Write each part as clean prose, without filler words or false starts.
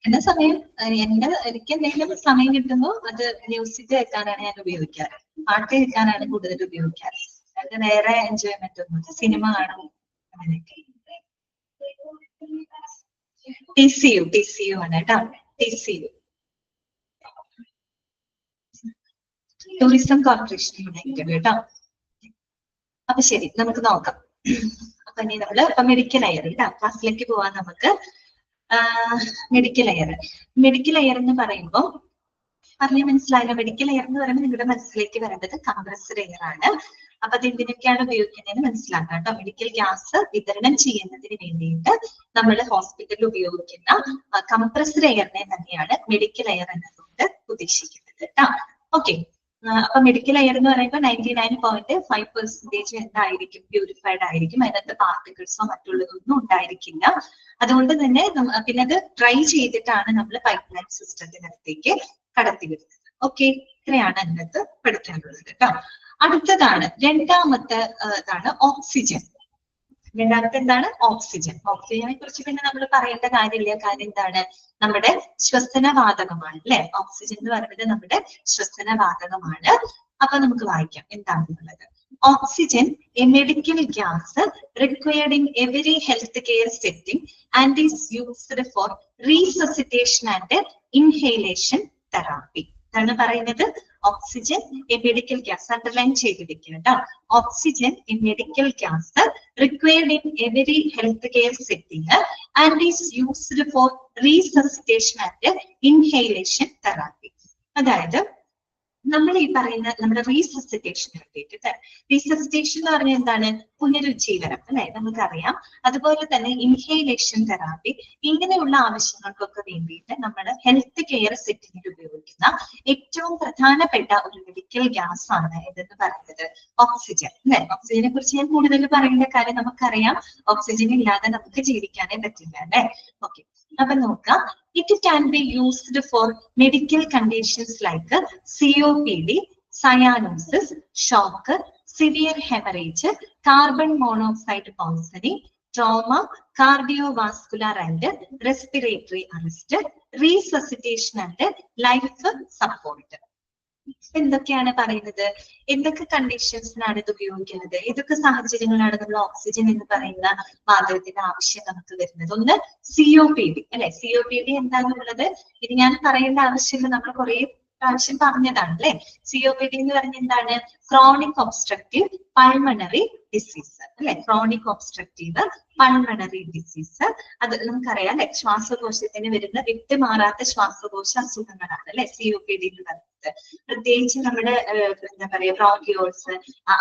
എന്റെ സമയം എനിക്ക് എന്തെങ്കിലും സമയം കിട്ടുമ്പോൾ അത് മ്യൂസിക് കേൾക്കാനാണ് ഞാൻ ഉപയോഗിക്കാറ്. പാട്ട് കേൾക്കാനാണ് കൂടുതൽ ഉപയോഗിക്കാറ്. അത് വേറെ എൻജോയ്മെന്റ് ഒന്നും സിനിമ കാണും അങ്ങനെയൊക്കെ. TCU ആണ് കേട്ടോ. TCU ടൂറിസം കോർപ്പറേഷൻ യുണൈറ്റഡ് കേട്ടോ. അപ്പൊ ശരി, നമുക്ക് നോക്കാം. അപ്പൊ ഇനി നമ്മള് മെഡിക്കൽ എയർ കേട്ടോ, ക്ലാസ്സിലേക്ക് പോവാൻ നമുക്ക്. മെഡിക്കൽ എയർ എന്ന് പറയുമ്പോൾ പറഞ്ഞാൽ മനസ്സിലായല്ലോ. മെഡിക്കൽ എയർ എന്ന് പറയുമ്പോൾ നിങ്ങളുടെ മനസ്സിലേക്ക് വരേണ്ടത് കംപ്രസ്ഡ് എയർ ആണ്. അപ്പൊ അത് എന്തിനൊക്കെയാണ് ഉപയോഗിക്കുന്നതെന്ന് മനസ്സിലാക്കാം കേട്ടോ. മെഡിക്കൽ ഗ്യാസ് വിതരണം ചെയ്യുന്നതിന് വേണ്ടിയിട്ട് നമ്മൾ ഹോസ്പിറ്റലിൽ ഉപയോഗിക്കുന്ന കംപ്രസ്ഡ് എയറിനെ തന്നെയാണ് മെഡിക്കൽ എയർ എന്നതുകൊണ്ട് ഉദ്ദേശിക്കുന്നത് കേട്ടോ. ഓക്കെ. അപ്പൊ മെഡിക്കൽ എയർ എന്ന് പറയുമ്പോൾ 99.5% എന്തായിരിക്കും, പ്യൂരിഫൈഡ് ആയിരിക്കും. അതിനകത്ത് പാർട്ടിക്കിൾസോ മറ്റുള്ളതൊന്നും ഉണ്ടായിരിക്കില്ല. അതുകൊണ്ട് തന്നെ പിന്നെ അത് ഡ്രൈ ചെയ്തിട്ടാണ് നമ്മൾ പൈപ്പ് ലൈൻ സിസ്റ്റത്തിനകത്തേക്ക് കടത്തിവിടുന്നത്. ഓക്കെ, ഇത്രയാണ് അതിനകത്ത് പഠിക്കാനുള്ളത് കേട്ടോ. അടുത്തതാണ് രണ്ടാമത്തെ ഇതാണ് ഓക്സിജൻ. രണ്ടാമത്തെ എന്താണ്? ഓക്സിജൻ. ഓക്സിജനെ കുറിച്ച് പിന്നെ നമ്മൾ പറയേണ്ട കാര്യമില്ല. കാര്യം എന്താണ്? നമ്മുടെ ശ്വസനവാതകമാണ് അല്ലെ. ഓക്സിജൻ എന്ന് പറയുന്നത് നമ്മുടെ ശ്വസനവാതകമാണ്. അപ്പൊ നമുക്ക് വായിക്കാം എന്താണെന്നുള്ളത്. Oxygen A medical gas required in every health care setting and is used for resuscitation and inhalation therapy. എന്താണ് പറയുന്നത്? Oxygen A medical gas, underline ചെയ്തിരിക്കുക കേട്ടോ. Oxygen A medical gas required in every health care setting and is used for resuscitation and inhalation therapy. അതായത് നമ്മൾ ഈ പറയുന്ന നമ്മുടെ റീസസിറ്റേഷന് വേണ്ടിയിട്ട്, റീസസിറ്റേഷൻ എന്ന് പറഞ്ഞാൽ എന്താണ്? പുനരുജ്ജീവനം അല്ലെ, നമുക്കറിയാം. അതുപോലെ തന്നെ ഇൻഹേലേഷൻ തെറാപ്പി, ഇങ്ങനെയുള്ള ആവശ്യങ്ങൾക്കൊക്കെ വേണ്ടിയിട്ട് നമ്മുടെ ഹെൽത്ത് കെയർ സെറ്റിങ്ങിൽ ഉപയോഗിക്കുന്ന ഏറ്റവും പ്രധാനപ്പെട്ട ഒരു മെഡിക്കൽ ഗ്യാസ് ആണ് ഇതെന്ന് പറയുന്നത് ഓക്സിജൻ അല്ലെ. ഓക്സിജനെ കുറിച്ച് ഞാൻ കൂടുതൽ പറയേണ്ട കാര്യം നമുക്കറിയാം. ഓക്സിജൻ ഇല്ലാതെ നമുക്ക് ജീവിക്കാനേ പറ്റില്ല അല്ലെ. ഓക്കെ, അപ്പൊ നോക്കാം. It can be used for medical conditions like COPD, cyanosis, shock, severe hemorrhage, carbon monoxide poisoning, trauma, cardiovascular and respiratory arrest, resuscitation and life support. എന്തൊക്കെയാണ് പറയുന്നത്? എന്തൊക്കെ കണ്ടീഷൻസിനാണ് ഇത് ഉപയോഗിക്കുന്നത്? ഏതൊക്കെ സാഹചര്യങ്ങളാണ് നമ്മൾ ഓക്സിജൻ എന്ന് പറയുന്ന വാതകത്തിന്റെ ആവശ്യം നമുക്ക് വരുന്നത്? ഒന്ന് COPD അല്ലെ. COPD എന്താണെന്നുള്ളത് ഇത് ഞാൻ പറയേണ്ട ആവശ്യമില്ല, നമ്മൾ കുറെ പ്രാവശ്യം പറഞ്ഞതാണ് അല്ലെ. COPD എന്ന് പറഞ്ഞ എന്താണ്? ക്രോണിക് ഒബ്സ്ട്രക്റ്റീവ് പൾമണറി ഡിസീസ് അല്ലെ. ക്രോണിക് ഒബ്സ്ട്രക്റ്റീവ് പൾമണറി ഡിസീസ്, അത് നമുക്കറിയാം അല്ലെ. ശ്വാസകോശത്തിന് വരുന്ന വിട്ടുമാറാത്ത ശ്വാസകോശ അസുഖങ്ങളാണ് അല്ലെ COPD എന്ന് പറയുന്നത്. പ്രത്യേകിച്ച് നമ്മുടെ എന്താ പറയാ ബ്രോങ്കിയോൾസ്,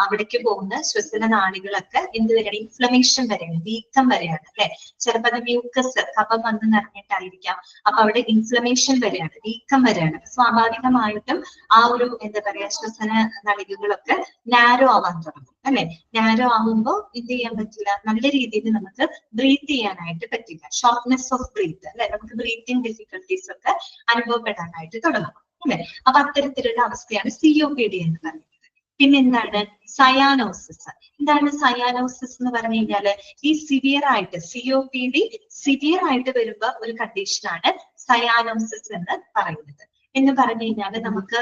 അവിടേക്ക് പോകുന്ന ശ്വസന നാളികളൊക്കെ എന്ത് വരെയാണ്? ഇൻഫ്ലമേഷൻ വരെയാണ്, വീക്കം വരെയാണ് അല്ലെ. ചിലപ്പോൾ അത് മ്യൂക്കസ് കഫം വന്ന് നിറഞ്ഞിട്ടായിരിക്കാം. അപ്പൊ അവിടെ ഇൻഫ്ലമേഷൻ വരെയാണ്, വീക്കം വരെയാണ്. സ്വാഭാവികമായിട്ടും ആ ഒരു എന്താ പറയാ ശ്വസന നളികകളൊക്കെ നാരോ ആവാൻ തുടങ്ങും അല്ലെ. നാരോ ആവുമ്പോൾ എന്ത് ചെയ്യാൻ പറ്റില്ല, നല്ല രീതിയിൽ നമുക്ക് ബ്രീത്ത് ചെയ്യാനായിട്ട് പറ്റില്ല. ഷോർട്ട്നെസ് ഓഫ് ബ്രീത്ത് അല്ലെ, നമുക്ക് ബ്രീത്തിങ് ഡിഫിക്കൽട്ടീസ് ഒക്കെ അനുഭവപ്പെടാനായിട്ട് തുടങ്ങും അല്ലെ. അപ്പൊ അത്തരത്തിലുള്ള അവസ്ഥയാണ് COPD എന്ന് പറയുന്നത്. പിന്നെ എന്താണ്? സയാനോസിസ്. എന്താണ് സയാനോസിസ് എന്ന് പറഞ്ഞു കഴിഞ്ഞാല് ഈ സിവിയർ ആയിട്ട് COPD സിവിയർ ആയിട്ട് വരുമ്പോ ഒരു കണ്ടീഷനാണ് സയാനോസിസ് എന്ന് പറയുന്നത്. എന്ന് പറഞ്ഞു കഴിഞ്ഞാൽ നമുക്ക്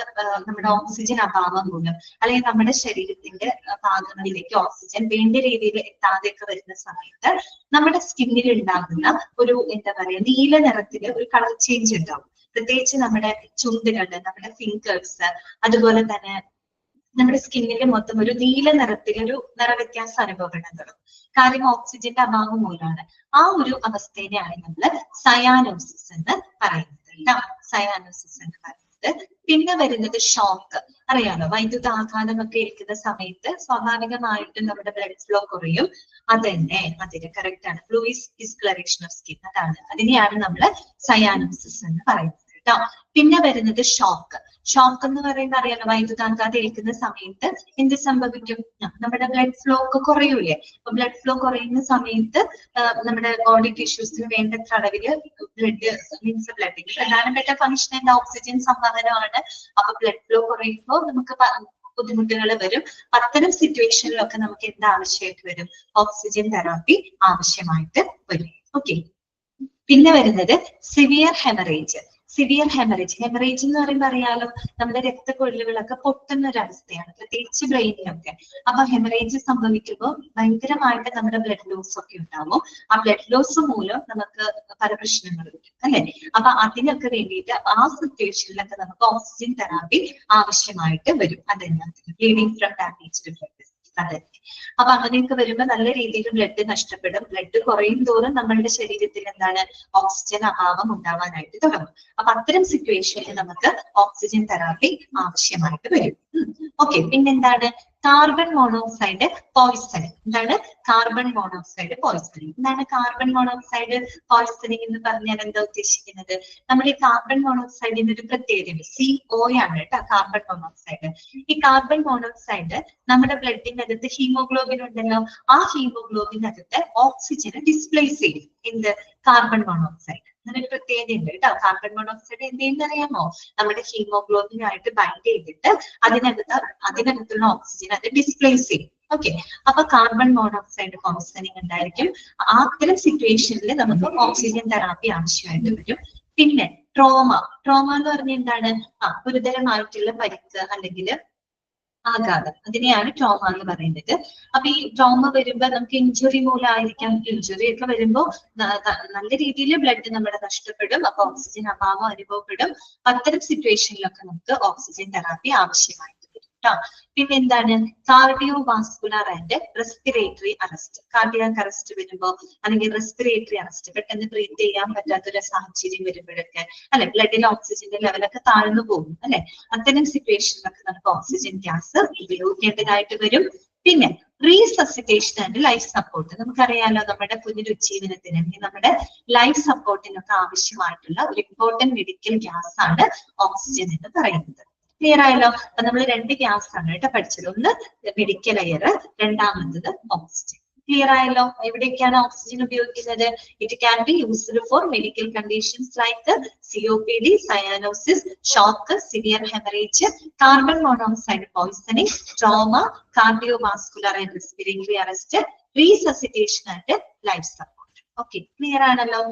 നമ്മുടെ ഓക്സിജൻ അഭാവം മൂലം അല്ലെങ്കിൽ നമ്മുടെ ശരീരത്തിന്റെ ഭാഗങ്ങളിലേക്ക് ഓക്സിജൻ വേണ്ട രീതിയിൽ എത്താതെയൊക്കെ വരുന്ന സമയത്ത് നമ്മുടെ സ്കിന്നിൽ ഉണ്ടാകുന്ന ഒരു എന്താ പറയാ നീല നിറത്തില് ഒരു കളർ ചേഞ്ച് ഉണ്ടാവും. പ്രത്യേകിച്ച് നമ്മുടെ ചുണ്ടുകള്, നമ്മുടെ ഫിംഗേഴ്സ്, അതുപോലെ തന്നെ നമ്മുടെ സ്കിന്നിൽ മൊത്തം ഒരു നീല നിറത്തിലൊരു നിറവ്യത്യാസം അനുഭവപ്പെടാൻ തുടങ്ങും. കാര്യം ഓക്സിജന്റെ അഭാവം മൂലമാണ്. ആ ഒരു അവസ്ഥയെയാണ് നമ്മൾ സയാനോസിസ് എന്ന് പറയുന്നത്. സയാനോസിസ് എന്ന് പറയുന്നത്. പിന്നെ വരുന്നത് ഷോക്ക്. അറിയാലോ, വൈദ്യുതാഘാതമൊക്കെ ഇരിക്കുന്ന സമയത്ത് സ്വാഭാവികമായിട്ടും നമ്മുടെ ബ്ലഡ് ഫ്ലോ കുറയും. അതന്നെ, അതിന് കറക്റ്റ് ആണ്. ഫ്ലൂയിഡ് ഡിസ്കളറേഷൻ ഓഫ് സ്കിൻ, അതാണ്, അതിനെയാണ് നമ്മൾ സയാനോസിസ് എന്ന് പറയുന്നത് കേട്ടോ. പിന്നെ വരുന്നത് ഷോക്ക്. ഷോക്ക് എന്ന് പറയുന്നത് അറിയാലോ, വൈദ്യുതാഘാതം ഏൽക്കുന്ന സമയത്ത് എന്ത് സംഭവിക്കും? നമ്മുടെ ബ്ലഡ് ഫ്ലോ ഒക്കെ കുറയൂലേ. അപ്പൊ ബ്ലഡ് ഫ്ലോ കുറയുന്ന സമയത്ത് നമ്മുടെ ബോഡി ടിഷ്യൂസിന് വേണ്ടത്ര അളവില് ബ്ലഡ് മീൻസ് ബ്ലഡിന്റെ പ്രധാനപ്പെട്ട ഫംഗ്ഷൻ എന്താ? ഓക്സിജൻ സംവഹനമാണ്. അപ്പൊ ബ്ലഡ് ഫ്ലോ കുറയുമ്പോൾ നമുക്ക് ബുദ്ധിമുട്ടുകൾ വരും. അത്തരം സിറ്റുവേഷനിലൊക്കെ നമുക്ക് എന്താ ആവശ്യമായിട്ട് വരും? ഓക്സിജൻ തെറാപ്പി ആവശ്യമായിട്ട് വരും. ഓക്കെ. പിന്നെ വരുന്നത് സിവിയർ ഹെമറേജ്. സിവിയർ ഹെമറേജ് എന്ന് പറയുമ്പോൾ അറിയാലോ, നമ്മുടെ രക്തക്കൊഴലുകളൊക്കെ പൊട്ടുന്ന ഒരു അവസ്ഥയാണ്, പ്രത്യേകിച്ച് ബ്രെയിനിലൊക്കെ. അപ്പൊ ഹെമറേജ് സംഭവിക്കുമ്പോൾ ഭയങ്കരമായിട്ട് നമ്മുടെ ബ്ലഡ് ലോസ് ഒക്കെ ഉണ്ടാവും. ആ ബ്ലഡ് ലോസ് മൂലം നമുക്ക് പല പ്രശ്നങ്ങളും വരും അല്ലെ. അപ്പൊ അതിനൊക്കെ വേണ്ടിയിട്ട് ആ സിറ്റുവേഷനിലൊക്കെ നമുക്ക് ഓക്സിജൻ തെറാപ്പി ആവശ്യമായിട്ട് വരും. അതിനകത്ത് ബ്ലീഡിങ് ഫ്രം ഡാമേജ്ഡ് ബ്ലഡ്. അതെ. അപ്പൊ അങ്ങനെയൊക്കെ വരുമ്പോൾ നല്ല രീതിയിൽ ബ്ലഡ് നഷ്ടപ്പെടും. ബ്ലഡ് കുറയും തോറും നമ്മളുടെ ശരീരത്തിൽ എന്താണ്, ഓക്സിജൻ അഭാവം ഉണ്ടാവാനായിട്ട് തുടങ്ങും. അപ്പൊ അത്തരം സിറ്റുവേഷനിൽ നമുക്ക് ഓക്സിജൻ തെറാപ്പി ആവശ്യമായിട്ട് വരും. ഓക്കെ. പിന്നെന്താണ്, കാർബൺ മോണോക്സൈഡ് പോയിസണിങ്. എന്താണ് കാർബൺ മോണോക്സൈഡ് പോയിസണിങ്? എന്താണ് കാർബൺ മോണോക്സൈഡ് പോയിസണിങ് എന്ന് പറഞ്ഞാൽ എന്താ ഉദ്ദേശിക്കുന്നത്? നമ്മൾ ഈ കാർബൺ മോണോക്സൈഡിന്റെ ഒരു പ്രത്യേകത CO ആണ് കേട്ടോ, കാർബൺ മോണോക്സൈഡ്. ഈ കാർബൺ മോണോക്സൈഡ് നമ്മുടെ ബ്ലഡിനകത്ത് ഹീമോഗ്ലോബിൻ ഉണ്ടല്ലോ, ആ ഹീമോഗ്ലോബിനകത്ത് ഓക്സിജനെ ഡിസ്പ്ലേസ് ചെയ്യും. എന്ത്? Carbon monoxide. അങ്ങനെ പ്രത്യേകത ഉണ്ട് കേട്ടോ. കാർബൺ മോണോക്സൈഡ് എന്തെന്ന് അറിയാമോ? നമ്മുടെ ഹീമോഗ്ലോബിനായിട്ട് ബൈൻഡ് ചെയ്തിട്ട് അതിനകത്തുള്ള ഓക്സിജൻ അത് ഡിസ്പ്ലേസ് ചെയ്യും. ഓക്കെ. അപ്പൊ കാർബൺ മോണോക്സൈഡ് പോയിസണിങ് ഉണ്ടായിരിക്കും. അത്തരം സിറ്റുവേഷനിൽ നമുക്ക് ഓക്സിജൻ തെറാപ്പി ആവശ്യമായിട്ട് വരും. പിന്നെ ട്രോമ എന്ന് പറഞ്ഞാൽ എന്താണ്? ഗുരുതരമായിട്ടുള്ള പരിക്ക് അല്ലെങ്കിൽ ആഘാതം, അതിനെയാണ് ട്രോമ എന്ന് പറയുന്നത്. അപ്പൊ ഈ ട്രോമ വരുമ്പോ നമുക്ക് ഇഞ്ചുറി മൂലമായിരിക്കാം. ഇഞ്ചുറി ഒക്കെ വരുമ്പോ നല്ല രീതിയിൽ ബ്ലഡ് നമ്മുടെ നഷ്ടപ്പെടും. അപ്പൊ ഓക്സിജൻ അഭാവം അനുഭവപ്പെടും. അത്തരം സിറ്റുവേഷനിലൊക്കെ നമുക്ക് ഓക്സിജൻ തെറാപ്പി ആവശ്യമായിട്ട് വരും കേട്ടോ. പിന്നെ എന്താണ്, cardio vascular and respiratory arrest. Cardiac arrest വരുമ്പോ അല്ലെങ്കിൽ റെസ്പിറേറ്ററി അറസ്റ്റ്, പെട്ടെന്ന് ബ്രീത്ത് ചെയ്യാൻ പറ്റാത്തൊരു സാഹചര്യം വരുമ്പോഴൊക്കെ അല്ലെ, ബ്ലഡിലെ ഓക്സിജന്റെ ലെവലൊക്കെ താഴ്ന്നു പോകും അല്ലെ. അത്തരം സിറ്റുവേഷനിലൊക്കെ നമുക്ക് ഓക്സിജൻ ഗ്യാസ് ഉപയോഗിക്കേണ്ടതായിട്ട് വരും. പിന്നെ റീസസിറ്റേഷൻ ആൻഡ് ലൈഫ് സപ്പോർട്ട്. നമുക്കറിയാലോ, നമ്മുടെ പുനരുജ്ജീവനത്തിന് അല്ലെങ്കിൽ നമ്മുടെ ലൈഫ് സപ്പോർട്ടിനൊക്കെ ആവശ്യമായിട്ടുള്ള ഒരു ഇമ്പോർട്ടന്റ് മെഡിക്കൽ ഗ്യാസ് ആണ് ഓക്സിജൻ എന്ന് പറയുന്നത്. ക്ലിയർ ആയല്ലോ? അപ്പൊ നമ്മൾ 2 ഗ്യാസ് ആണ് കേട്ടോ പഠിച്ചത്. ഒന്ന് മെഡിക്കൽ എയർ, രണ്ടാമത്തത് ഓക്സിജൻ. ക്ലിയർ ആയല്ലോ? എവിടെയൊക്കെയാണ് ഓക്സിജൻ ഉപയോഗിക്കുന്നത്? It can be used for medical conditions like COPD, cyanosis, shock, severe haemorrhage, carbon monoxide poisoning, trauma, cardiovascular and respiratory arrest, resuscitation and life support. Okay. Clear ആണല്ലോ?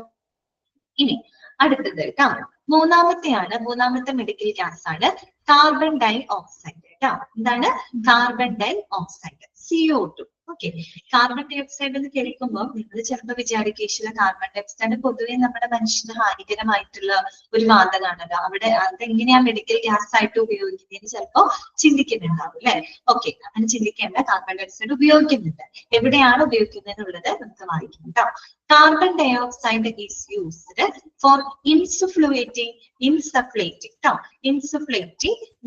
ഇനി അടുത്തത് കേട്ടോ, മൂന്നാമത്തെ medical gas ആണ് carbon dioxide കേട്ടോ. എന്താണ് carbon dioxide? CO2. Okay. Carbon dioxide എന്ന് കേൾക്കുമ്പോൾ നിങ്ങൾ ചിലപ്പോൾ വിചാരിക്കേഷില്ല, കാർബൺ ഡൈ ഓക്സൈഡ് പൊതുവെ നമ്മുടെ മനുഷ്യന് ഹാനികരമായിട്ടുള്ള ഒരു വാതകമാണല്ലോ, അവിടെ അതെങ്ങനെയാ മെഡിക്കൽ ഗ്യാസ് ആയിട്ട് ഉപയോഗിക്കുന്നതെന്ന് ചിലപ്പോ ചിന്തിക്കുന്നുണ്ടാവും അല്ലെ. ഓക്കെ. അങ്ങനെ ചിന്തിക്കേണ്ട, കാർബൺ ഡൈ ഓക്സൈഡ് ഉപയോഗിക്കുന്നുണ്ട്. എവിടെയാണ് ഉപയോഗിക്കുന്നത് എന്നുള്ളത് നമുക്ക് വായിക്കാം കേട്ടോ. Carbon dioxide is used for insufflating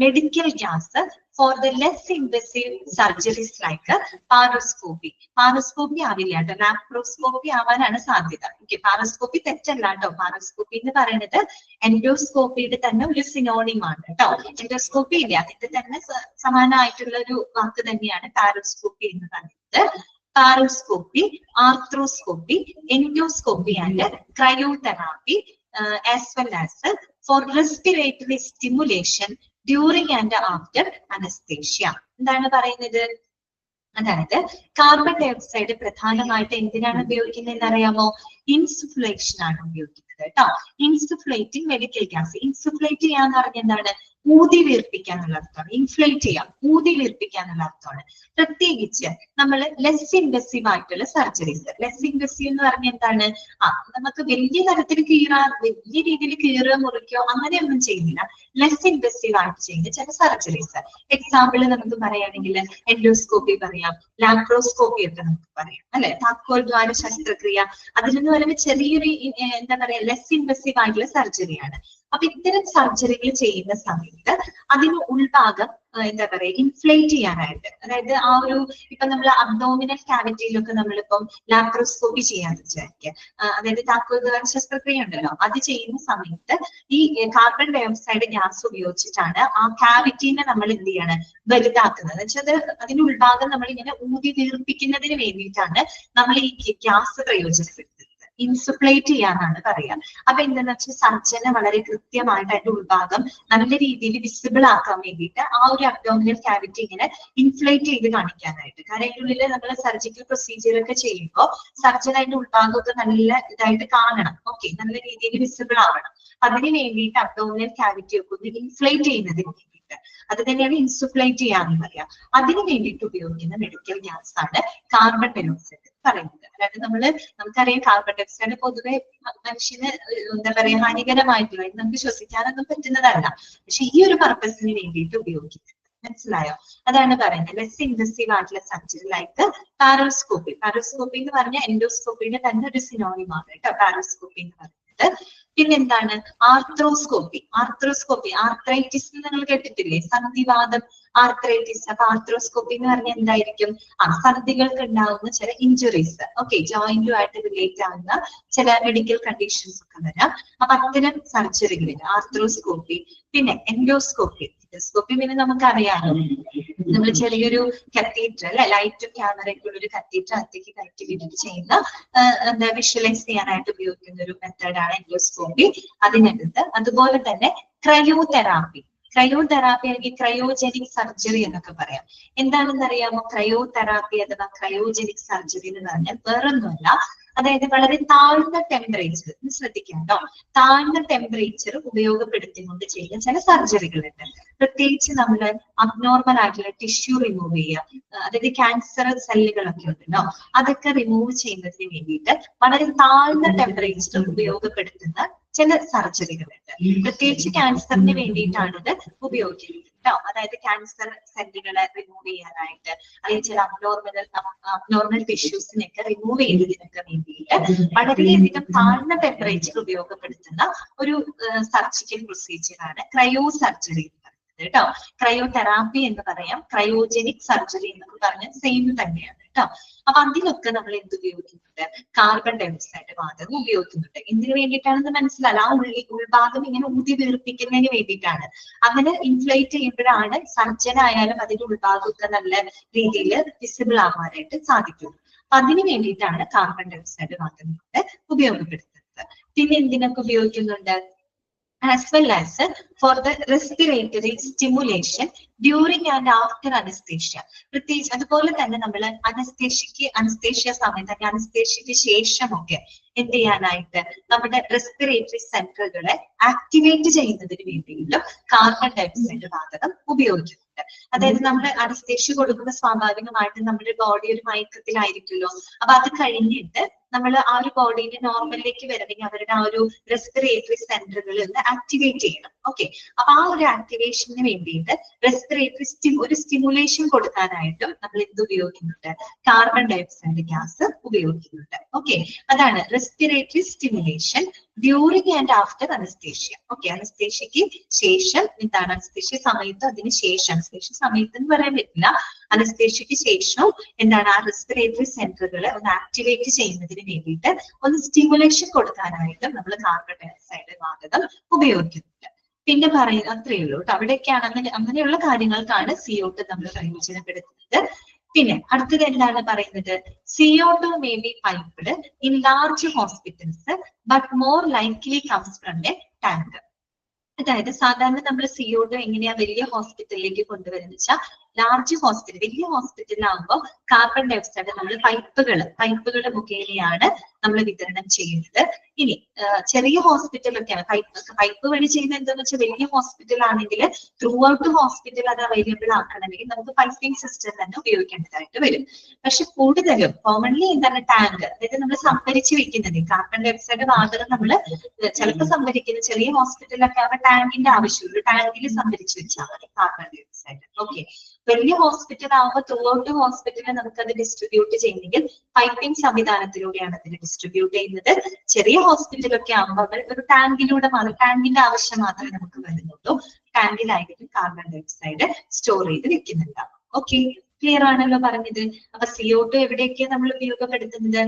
medical gas for the less invasive surgeries like paroscopy. Paroscopy ആവില്ല കേട്ടോ, ലാപ്രോസ്കോപ്പി ആവാനാണ് സാധ്യത. ഓക്കെ. പാരോസ്കോപ്പി തെറ്റല്ല കേട്ടോ. പാരോസ്കോപ്പി എന്ന് പറയുന്നത് എൻഡോസ്കോപ്പിയുടെ തന്നെ ഒരു സിനോണിം ആണ് കേട്ടോ. എൻഡോസ്കോപ്പി ഇല്ല, അതിന്റെ തന്നെ സമാനമായിട്ടുള്ള ഒരു വാക്ക് തന്നെയാണ് പാരോസ്കോപ്പി എന്ന് പറയുന്നത്. Paroscopy, arthroscopy, endoscopy and cryotherapy as well as for respiratory stimulation during and after anesthesia. എന്താണ് പറയുന്നത്? അതായത് കാർബൺ ഡൈ ഓക്സൈഡ് പ്രധാനമായിട്ട് എന്തിനാണ് ഉപയോഗിക്കുന്നത് അറിയാമോ? ഇൻസുഫ്ലേഷൻ ആണ് ഉപയോഗിക്കുന്നത് കേട്ടോ. ഇൻസുഫ്ലേറ്റിംഗ് മെഡിക്കൽ ഗ്യാസ്. ഇൻസുഫ്ലേറ്റ് ചെയ്യാന്ന് പറഞ്ഞ എന്താണ്? ഊതി വീർപ്പിക്കാന്നുള്ള അർത്ഥമാണ്. ഇൻഫ്ലേറ്റ് ചെയ്യാം, ഊതി വീർപ്പിക്കാന്നുള്ള അർത്ഥമാണ്. പ്രത്യേകിച്ച് നമ്മൾ ലെസ് ഇൻവെസീവ് ആയിട്ടുള്ള സർജറീസ്. ലെസ് ഇൻവെസീവ് എന്ന് പറഞ്ഞ എന്താണ്? നമുക്ക് വലിയ തരത്തിൽ വലിയ രീതിയിൽ കീറുക, മുറിക്കോ അങ്ങനെയൊന്നും ചെയ്യുന്നില്ല. ലെസ് ഇൻവെസീവ് ആയിട്ട് ചെയ്യുന്ന ചില സർജറീസ്. എക്സാമ്പിൾ നമുക്ക് പറയുകയാണെങ്കിൽ എൻഡോസ്കോപ്പി പറയാം, ലാപ്രോസ്കോപ്പി ഒക്കെ നമുക്ക് പറയാം അല്ലെ. താക്കോൽ ദ്വാര ശസ്ത്രക്രിയ, അതിലെന്ന് പറയുമ്പോൾ ചെറിയൊരു എന്താ പറയാ, ലെസ് ഇൻവെസീവ് ആയിട്ടുള്ള സർജറിയാണ്. അപ്പൊ ഇത്തരം സർജറികൾ ചെയ്യുന്ന സമയത്ത് അതിന് ഉൾഭാഗം എന്താ പറയാ, ഇൻഫ്ലേറ്റ് ചെയ്യാനായിട്ട്, അതായത് ആ ഒരു ഇപ്പൊ നമ്മൾ അബ്ഡോമിനൽ കാവിറ്റിയിലൊക്കെ നമ്മളിപ്പം ലാപ്രോസ്കോപ്പി ചെയ്യാന്ന് വിചാരിക്കുക, അതായത് താക്കോൽദ്വാര ശസ്ത്രക്രിയ ഉണ്ടല്ലോ, അത് ചെയ്യുന്ന സമയത്ത് ഈ കാർബൺ ഡൈ ഓക്സൈഡ് ഗ്യാസ് ഉപയോഗിച്ചിട്ടാണ് ആ കാവിറ്റീനെ നമ്മൾ എന്ത് ചെയ്യാണ്, വലുതാക്കുന്നത്. വെച്ചാൽ അതിന്റെ ഉൾഭാഗം നമ്മൾ ഇങ്ങനെ ഊതി വീർപ്പിക്കുന്നതിന് വേണ്ടിയിട്ടാണ് നമ്മൾ ഈ ഗ്യാസ് പ്രയോജനപ്പെടുത്തുന്നത്. ഇൻസുഫ്ലേറ്റ് ചെയ്യാന്നാണ് പറയാ. അപ്പൊ എന്താന്ന് വെച്ചാൽ സർജനെ വളരെ കൃത്യമായിട്ട് അതിന്റെ ഉൾഭാഗം നല്ല രീതിയിൽ വിസിബിൾ ആക്കാൻ വേണ്ടിയിട്ട് ആ ഒരു അബ്ഡോമിനൽ ക്യാവിറ്റി ഇങ്ങനെ ഇൻഫ്ലേറ്റ് ചെയ്ത് കാണിക്കാനായിട്ട്. കാരണം അതിന്റെ ഉള്ളിൽ നമ്മൾ സർജിക്കൽ പ്രൊസീജിയർ ഒക്കെ ചെയ്യുമ്പോൾ സർജൻ അതിന്റെ ഉൾഭാഗമൊക്കെ നല്ല ഇതായിട്ട് കാണണം. ഓക്കെ, നല്ല രീതിയിൽ വിസിബിൾ ആവണം. അതിന് വേണ്ടിയിട്ട് അബ്ഡോമിനൽ ക്യാവിറ്റി ഒക്കെ ഒന്ന് ഇൻഫ്ലേറ്റ് ചെയ്യുന്നതിന് വേണ്ടിയിട്ട്, അത് തന്നെയാണ് ഇൻസുഫ്ലേറ്റ് ചെയ്യാന്ന് പറയാം. അതിന് വേണ്ടിയിട്ട് ഉപയോഗിക്കുന്ന മെഡിക്കൽ ഗ്യാസ് ആണ് കാർബൺ ഡയോക്സൈഡ് പറയുന്നത്. അതായത് നമുക്കറിയാം കാർബൺ ഡയോക്സൈഡ് പൊതുവെ മനുഷ്യന് എന്താ പറയാ ഹാനികരമായിട്ടുള്ള, നമുക്ക് ശ്വസിക്കാനൊന്നും പറ്റുന്നതല്ല. പക്ഷെ ഈ ഒരു പർപ്പസിന് വേണ്ടിയിട്ട് ഉപയോഗിക്കുന്നത്. മനസ്സിലായോ? അതാണ് പറയുന്നത് ലെസ് ഇൻവെസീവ് ആയിട്ടുള്ള സർജറി ലൈക്ക് പാരോസ്കോപ്പി. പാരോസ്കോപ്പി എന്ന് പറഞ്ഞാൽ എൻഡോസ്കോപ്പിയുടെ തന്നെ ഒരു സിനോണിമാണ് കേട്ടോ പാരോസ്കോപ്പി എന്ന് പറയുന്നത്. പിന്നെന്താണ് ആർത്രോസ്കോപ്പി. ആർത്രൈറ്റിസ് നിങ്ങൾ കേട്ടിട്ടില്ലേ? സന്ധിവാദം, ആർത്രൈറ്റിസ്. അപ്പൊ ആർത്രോസ്കോപ്പി എന്ന് പറഞ്ഞാൽ എന്തായിരിക്കും? സന്ധികൾക്ക് ഉണ്ടാവുന്ന ചില ഇഞ്ചുറീസ്, ഓക്കെ, ജോയിന്റുമായിട്ട് റിലേറ്റ് ആവുന്ന ചില മെഡിക്കൽ കണ്ടീഷൻസ് ഒക്കെ വരാം. അപ്പൊ അത്തരം സർജറികളിൽ ആർത്രോസ്കോപ്പി. പിന്നെ എൻഡോസ്കോപ്പി. പിന്നെ നമുക്കറിയാമോ, നമ്മൾ ചെറിയൊരു കത്തീറ്റർ അല്ലെ, ലൈറ്റും ക്യാമറയൊക്കെ ഉള്ള ഒരു കത്തീറ്റർ അകത്തേക്ക് കയറ്റി വിട്ടിട്ട് ചെയ്യുന്ന എന്താ വിഷ്വലൈസ് ചെയ്യാനായിട്ട് ഉപയോഗിക്കുന്ന ഒരു മെത്തേഡാണ് എൻഡോസ്കോപ്പി. അതിനകത്ത് അതുപോലെ തന്നെ ക്രയോതെറാപ്പി അല്ലെങ്കിൽ ക്രയോജനിക് സർജറി എന്നൊക്കെ പറയാം. എന്താണെന്ന് അറിയാമോ? ക്രയോതെറാപ്പി അഥവാ ക്രയോജനിക് സർജറി എന്ന് പറഞ്ഞാൽ വേറൊന്നുമല്ല, അതായത് വളരെ താഴ്ന്ന ടെമ്പറേച്ചർ, ശ്രദ്ധിക്കാം കേട്ടോ, താഴ്ന്ന ടെമ്പറേച്ചർ ഉപയോഗപ്പെടുത്തിക്കൊണ്ട് ചെയ്യുന്ന ചില സർജറികളുണ്ട്. പ്രത്യേകിച്ച് നമ്മൾ അബ്നോർമൽ ആയിട്ടുള്ള ടിഷ്യൂ റിമൂവ് ചെയ്യുക, അതായത് ക്യാൻസർ സെല്ലുകളൊക്കെ ഉണ്ടല്ലോ, അതൊക്കെ റിമൂവ് ചെയ്യുന്നതിന് വേണ്ടിയിട്ട് വളരെ താഴ്ന്ന ടെമ്പറേച്ചർ ഉപയോഗപ്പെടുത്തുന്ന ചില സർജറികളുണ്ട്. പ്രത്യേകിച്ച് ക്യാൻസറിന് വേണ്ടിയിട്ടാണ് ഇത് ഉപയോഗിക്കുന്നത് കേട്ടോ. അതായത് ക്യാൻസർ സെല്ലുകളെ റിമൂവ് ചെയ്യാനായിട്ട്, അല്ലെങ്കിൽ ചില അബ്നോർമൽ ടിഷ്യൂസിനൊക്കെ റിമൂവ് ചെയ്യുന്നതിനൊക്കെ വേണ്ടിയിട്ട് വളരെയധികം താഴ്ന്ന ടെമ്പറേച്ചർ ഉപയോഗപ്പെടുത്തുന്ന ഒരു സർജിക്കൽ പ്രൊസീജിയറാണ് ക്രയോ സർജറി എന്ന് പറയുന്നത് കേട്ടോ. ക്രയോതെറാപ്പി എന്ന് പറയാം, ക്രയോജനിക് സർജറി എന്നൊക്കെ പറഞ്ഞാൽ സെയിം തന്നെയാണ് കേട്ടോ. അപ്പൊ അതിലൊക്കെ നമ്മൾ എന്ത് ഉപയോഗിക്കുന്നുണ്ട്? കാർബൺ ഡയോക്സൈഡ് വാതകം ഉപയോഗിക്കുന്നുണ്ട്. എന്തിനു വേണ്ടിയിട്ടാണെന്ന് മനസ്സിലാവില്ല, ആ ഉൾഭാഗം ഇങ്ങനെ ഊതി വീർപ്പിക്കുന്നതിന് വേണ്ടിയിട്ടാണ്. അങ്ങനെ ഇൻഫ്ലേറ്റ് ചെയ്യുമ്പോഴാണ് സർജനായാലും അതിന്റെ ഉൾഭാഗമൊക്കെ നല്ല രീതിയിൽ വിസിബിൾ ആവാനായിട്ട് സാധിക്കും. അപ്പൊ അതിന് വേണ്ടിയിട്ടാണ് കാർബൺ ഡയോക്സൈഡ് വാതകം ഉപയോഗപ്പെടുത്തുന്നത്. പിന്നെ എന്തിനൊക്കെ ഉപയോഗിക്കുന്നുണ്ട്? as well as for the respiratory stimulation during and after anesthesia. പ്രത്യേകിച്ച് അതുപോലെ തന്നെ നമ്മൾ അനസ്തേഷ്യ സമയത്ത്, അനസ്തേഷ്യക്ക് ശേഷമൊക്കെ എന്ത് ചെയ്യാനായിട്ട് നമ്മുടെ റെസ്പിറേറ്ററി സെന്ററുകളെ ആക്ടിവേറ്റ് ചെയ്യുന്നതിന് വേണ്ടിയിട്ടും കാർബൺ ഡയോക്സൈഡ് വാതകം ഉപയോഗിക്കുന്നുണ്ട്. അതായത് നമ്മൾ അനസ്തേഷ്യ കൊടുക്കുമ്പോൾ സ്വാഭാവികമായിട്ടും നമ്മുടെ ബോഡി ഒരു മയക്കത്തിലായിരിക്കുമല്ലോ. അപ്പൊ അത് കഴിഞ്ഞിട്ട് നമ്മൾ ആ ഒരു ബോഡീനെ നോർമലിലേക്ക് വരണമെങ്കിൽ അവരുടെ ആ ഒരു റെസ്പിറേറ്ററി സെന്ററുകൾ ഒന്ന് ആക്ടിവേറ്റ് ചെയ്യണം. ഓക്കെ, അപ്പൊ ആ ഒരു ആക്ടിവേഷന് വേണ്ടിയിട്ട് റെസ്പിറേറ്ററി ഒരു സ്റ്റിമുലേഷൻ കൊടുക്കാനായിട്ടും നമ്മൾ എന്ത് ഉപയോഗിക്കുന്നുണ്ട്? കാർബൺ ഡയോക്സൈഡ് ഗ്യാസ് ഉപയോഗിക്കുന്നുണ്ട്. ഓക്കെ, അതാണ് respiratory stimulation during and after anaesthesia. Okay, അനസ്തേഷ്യക്ക് ശേഷം എന്താണ്? അനസ്തേഷ്യ സമയത്ത്, അതിന് ശേഷം, അനസ്തേഷ്യ സമയത്ത് എന്ന് പറയാൻ പറ്റില്ല, അനസ്തേഷ്യക്ക് ശേഷം എന്താണ്? ആ റെസ്പിറേറ്ററി സെന്ററുകളെ ഒന്ന് ആക്ടിവേറ്റ് ചെയ്യുന്നതിന് വേണ്ടിയിട്ട് ഒന്ന് സ്റ്റിമുലേഷൻ കൊടുക്കാനായിട്ട് നമ്മൾ കാർബൺ ഡയോക്സൈഡ് വാതകം ഉപയോഗിക്കുന്നുണ്ട്. പിന്നെ പറയുന്നത് അത്രയേ ഉള്ളൂ കേട്ടോ. അവിടെയൊക്കെയാണ് അങ്ങനെയുള്ള കാര്യങ്ങൾക്കാണ് CO2 നമ്മൾ പ്രയോജനപ്പെടുത്തുന്നത്. പിന്നെ അടുത്തത് എന്താണ് പറയുന്നത്? CO2 may be piped in large hospitals but more likely comes from a tank. അതായത് സാധാരണ നമ്മൾ CO2 എങ്ങനെയാ വലിയ ഹോസ്പിറ്റലിലേക്ക് കൊണ്ടുവരുന്നത് വെച്ചാൽ, ലാർജ് ഹോസ്പിറ്റൽ, വലിയ ഹോസ്പിറ്റലിലാകുമ്പോൾ കാർബൺ ഡയോക്സൈഡ് നമ്മൾ പൈപ്പുകൾ മുഖേനയാണ് നമ്മൾ വിതരണം ചെയ്യുന്നത്. ഇനി ചെറിയ ഹോസ്പിറ്റലൊക്കെയാണ് പൈപ്പ് വഴി ചെയ്യുന്നത്. എന്താണെന്ന് വെച്ചാൽ വലിയ ഹോസ്പിറ്റൽ ആണെങ്കിൽ ത്രൂ ഔട്ട് ഹോസ്പിറ്റൽ അത് അവൈലബിൾ ആക്കണമെങ്കിൽ നമുക്ക് പൈപ്പിംഗ് സിസ്റ്റം തന്നെ ഉപയോഗിക്കേണ്ടതായിട്ട് വരും. പക്ഷെ കൂടുതലും കോമൺലി എന്താണ്? ടാങ്ക്, അതായത് നമ്മൾ സംഭരിച്ച് വെക്കുന്നത് കാർബൺ ഡയോക്സൈഡ് വാതകം നമ്മൾ ചിലപ്പോൾ സംഭരിക്കുന്നത് ചെറിയ ഹോസ്പിറ്റലിലൊക്കെ ആകുമ്പോൾ ടാങ്കിന്റെ ആവശ്യമുള്ളൂ. ടാങ്കിൽ സംഭരിച്ച് വെച്ചാൽ മതി കാർബൺ ഡയോക്സൈഡ്. ഓക്കെ, വലിയ ഹോസ്പിറ്റൽ ആകുമ്പോൾ ത്രൂ ഔട്ട് ഹോസ്പിറ്റലിൽ നമുക്കത് ഡിസ്ട്രിബ്യൂട്ട് ചെയ്യുന്നെങ്കിൽ പൈപ്പിംഗ് സംവിധാനത്തിലൂടെയാണ് അതിന് ഡിസ്ട്രിബ്യൂട്ട് ചെയ്യുന്നത്. ചെറിയ ഹോസ്പിറ്റലൊക്കെ ആകുമ്പോൾ ഒരു ടാങ്കിലൂടെ മാത്രം, ടാങ്കിന്റെ ആവശ്യം മാത്രമേ നമുക്ക് വരുന്നുള്ളൂ. ടാങ്കിലായിരിക്കും കാർബൺ ഡയോക്സൈഡ് സ്റ്റോർ ചെയ്ത് വെക്കുന്നുണ്ടാവും. ഓക്കെ, ക്ലിയർ ആണല്ലോ പറഞ്ഞത്. അപ്പൊ CO2 എവിടെയൊക്കെയാണ് നമ്മൾ ഉപയോഗപ്പെടുത്തുന്നത്?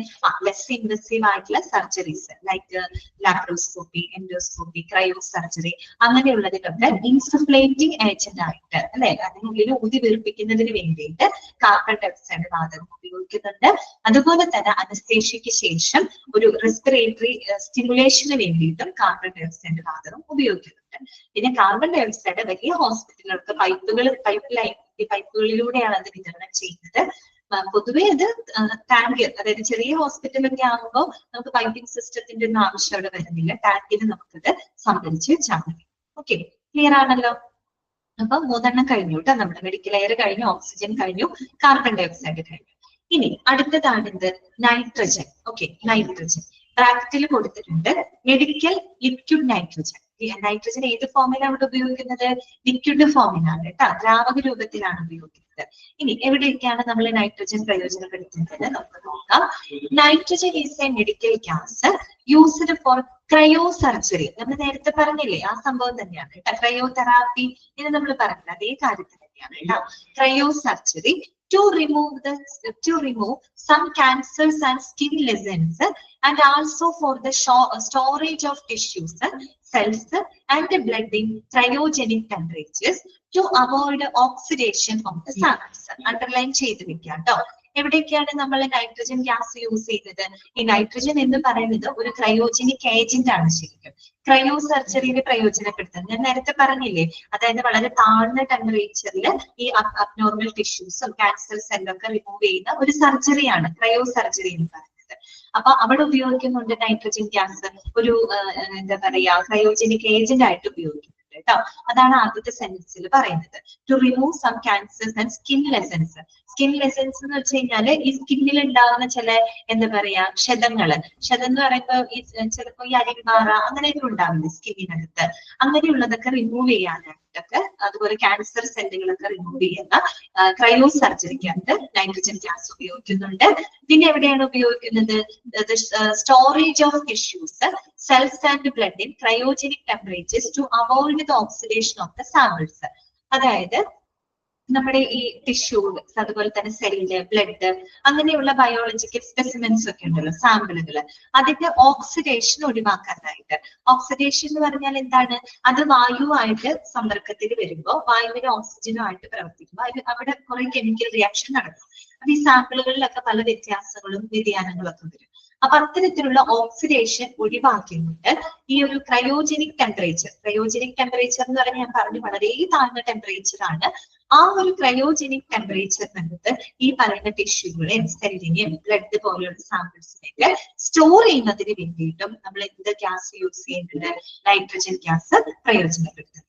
ലെസ് ഇൻവെസീവ് ആയിട്ടുള്ള surgeries like laparoscopy, endoscopy, cryo surgery അങ്ങനെയുള്ളതിലൊക്കെ ഇൻസുഫ്ലേറ്റിംഗ് ഏജന്റ് ആയിട്ട് അല്ലെ, അതിനുള്ളിൽ ഊതി വീർപ്പിക്കുന്നതിന് വേണ്ടിയിട്ട് കാർബൺ ഡയോക്സൈഡ് വാതകം ഉപയോഗിക്കുന്നുണ്ട്. അതുപോലെ തന്നെ അനസ്തേഷ്യയ്ക്ക് ശേഷം ഒരു റെസ്പിറേറ്ററി സ്റ്റിമുലേഷന് വേണ്ടിയിട്ടും കാർബൺ ഡയോക്സൈഡ് വാതകം ഉപയോഗിക്കുന്നുണ്ട്. പിന്നെ കാർബൺ ഡയോക്സൈഡ് വലിയ ഹോസ്പിറ്റലുകൾക്ക് പൈപ്പുകളിലൂടെയാണ് അത് വിതരണം ചെയ്യുന്നത്. പൊതുവെ അത് ടാങ്ക്, അതായത് ചെറിയ ഹോസ്പിറ്റലൊക്കെ ആകുമ്പോൾ നമുക്ക് പൈപ്പിംഗ് സിസ്റ്റത്തിന്റെ ഒന്നും ആവശ്യം അവിടെ വരുന്നില്ല. ടാങ്കിന് നമുക്കത് സംഭരിച്ച് വെച്ചാൽ മതി. ഓക്കെ, ക്ലിയർ ആണല്ലോ. അപ്പൊ 3 കഴിഞ്ഞു കേട്ടോ. നമ്മുടെ മെഡിക്കൽ എയർ കഴിഞ്ഞു, ഓക്സിജൻ കഴിഞ്ഞു, കാർബൺ ഡയോക്സൈഡ് കഴിഞ്ഞു. ഇനി അടുത്തതാണ് എന്ത്? നൈട്രജൻ. ഓക്കെ, നൈട്രജൻ ബ്രാക്കറ്റിൽ കൊടുത്തിട്ടുണ്ട്. Medical liquid nitrogen. നൈട്രജൻ ഏത് ഫോമിലാണ് അവിടെ ഉപയോഗിക്കുന്നത്? ലിക്വിഡ് ഫോമിലാണ് കേട്ടോ, ദ്രാവക രൂപത്തിലാണ് ഉപയോഗിക്കുന്നത്. ഇനി എവിടെയൊക്കെയാണ് നമ്മൾ നൈട്രജൻ പ്രയോജനപ്പെടുത്തുന്നത് നമുക്ക് നോക്കാം. Nitrogen is a medical gas used for cryo surgery. നമ്മൾ നേരത്തെ പറഞ്ഞില്ലേ, ആ സംഭവം തന്നെയാണ് കേട്ടോ. ക്രയോ തെറാപ്പി എന്ന് നമ്മൾ പറഞ്ഞത് അതേ കാര്യത്തിൽ തന്നെയാണ് കേട്ടോ. Cryo surgery to remove some cancers and skin lesions, and also for the storage of tissues, cells and blood in cryogenic temperatures to avoid oxidation of the samples. Underline ചെയ്ത് വെക്കാം കേട്ടോ. എവിടെയൊക്കെയാണ് നമ്മൾ നൈട്രജൻ ഗ്യാസ് യൂസ് ചെയ്യുന്നത്? ഈ nitrogen എന്ന് പറയുന്നത് ഒരു ക്രയോജനിക് ഏജന്റ് ആണ്. ശരിക്കും ക്രയോ സർജറിയിൽ പ്രയോജനപ്പെടുത്തുന്നത് ഞാൻ നേരത്തെ പറഞ്ഞില്ലേ, അതായത് വളരെ താഴ്ന്ന ടെമ്പറേച്ചറിൽ ഈ അബ്നോർമൽ ടിഷ്യൂസും ക്യാൻസർ സെല്ലൊക്കെ റിമൂവ് ചെയ്യുന്ന ഒരു സർജറിയാണ് ക്രയോ സർജറി എന്ന് പറയുന്നത്. അപ്പൊ അവിടെ ഉപയോഗിക്കുന്നുണ്ട് നൈട്രജൻ ഗ്യാസ്, ഒരു എന്താ പറയാ ക്രയോജനിക് ഏജന്റ് ആയിട്ട് ഉപയോഗിക്കുന്നു കേട്ടോ. അതാണ് ആദ്യത്തെ സെന്റൻസിൽ പറയുന്നത്. To remove some cancers and skin lesions. Skin lesions എന്ന് വെച്ച് കഴിഞ്ഞാല് ഈ സ്കിന്നിൽ ഉണ്ടാകുന്ന ചില എന്താ പറയാ ക്ഷതങ്ങള്. ക്ഷതം എന്ന് പറയുമ്പോൾ ഈ ചിലപ്പോ ഈ അരിമാറ അങ്ങനെയൊക്കെ ഉണ്ടാവില്ലേ സ്കിന്നിനകത്ത്, അങ്ങനെയുള്ളതൊക്കെ റിമൂവ് ചെയ്യാനായിട്ടൊക്കെ, അതുപോലെ ക്യാൻസർ സെല്ലുകളൊക്കെ റിമൂവ് ചെയ്യുന്ന ക്രയോ സർജറിക്കകത്ത് നൈട്രജൻ ഗ്യാസ് ഉപയോഗിക്കുന്നുണ്ട്. പിന്നെ എവിടെയാണ് ഉപയോഗിക്കുന്നത്? Storage of tissues, cells and blood in cryogenic temperatures to avoid the oxidation of the samples. അതായത് നമ്മുടെ ഈ ടിഷ്യൂസ്, അതുപോലെ തന്നെ സെല്ല്, ബ്ലഡ്, അങ്ങനെയുള്ള ബയോളജിക്കൽ സ്പെസിമെൻസ് ഒക്കെ ഉണ്ടല്ലോ, സാമ്പിളുകൾ, അതിന്റെ ഓക്സിഡേഷൻ ഒഴിവാക്കാനായിട്ട്. ഓക്സിഡേഷൻ എന്ന് പറഞ്ഞാൽ എന്താണ്? അത് വായുവായിട്ട് സമ്പർക്കത്തിൽ വരുമ്പോൾ, വായുവിന് ഓക്സിജനുമായിട്ട് പ്രവർത്തിക്കുമ്പോൾ അവിടെ കുറെ കെമിക്കൽ റിയാക്ഷൻ നടക്കും. അപ്പൊ ഈ സാമ്പിളുകളിലൊക്കെ പല വ്യത്യാസങ്ങളും വ്യതിയാനങ്ങളും ഒക്കെ വരും. അപ്പൊ അത്തരത്തിലുള്ള ഓക്സിഡേഷൻ ഒഴിവാക്കിക്കൊണ്ട് ഈ ഒരു ക്രയോജനിക് ടെമ്പറേച്ചർ എന്ന് പറഞ്ഞാൽ ഞാൻ പറഞ്ഞു വളരെ താഴ്ന്ന ടെമ്പറേച്ചർ ആണ്. ആ ഒരു ക്രയോജനിക് ടെമ്പറേച്ചറിനകത്ത് ഈ പറയുന്ന ടിഷ്യൂകളെ, സെല്ലിനെയും ബ്ലഡ് പോലെയുള്ള സാമ്പിൾസിനെയൊക്കെ സ്റ്റോർ ചെയ്യുന്നതിന് വേണ്ടിയിട്ടും നമ്മൾ എന്ത് ഗ്യാസ് യൂസ് ചെയ്യുന്നുണ്ട്? നൈട്രജൻ ഗ്യാസ് പ്രയോജനപ്പെടുത്തുന്നത്.